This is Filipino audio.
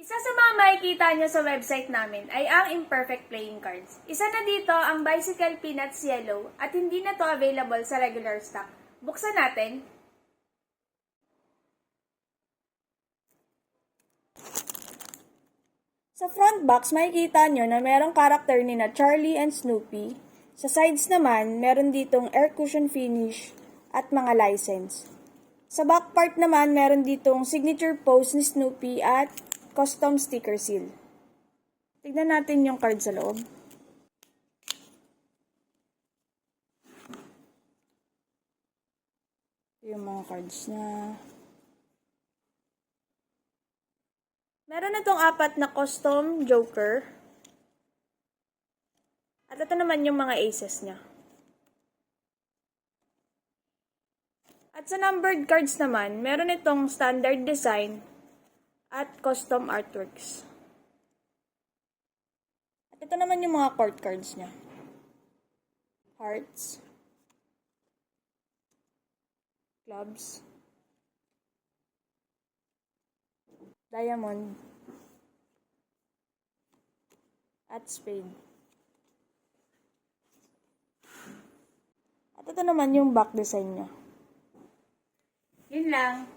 Isa sa mga makikita nyo sa website namin ay ang imperfect playing cards. Isa na dito ang Bicycle Peanuts Yellow at hindi na to available sa regular stock. Buksan natin. Sa front box, makikita nyo na merong karakter ni na Charlie and Snoopy. Sa sides naman, meron ditong air cushion finish at mga license. Sa back part naman, meron ditong signature pose ni Snoopy at custom sticker seal. Tignan natin yung card sa loob. Yung mga cards niya. Meron itong 4 na custom joker. At ito naman yung mga aces niya. At sa numbered cards naman, meron itong standard design at custom artworks. At ito naman yung mga court cards niya. Hearts. Clubs. Diamond. At spade. At ito naman yung back design niya. Yun lang.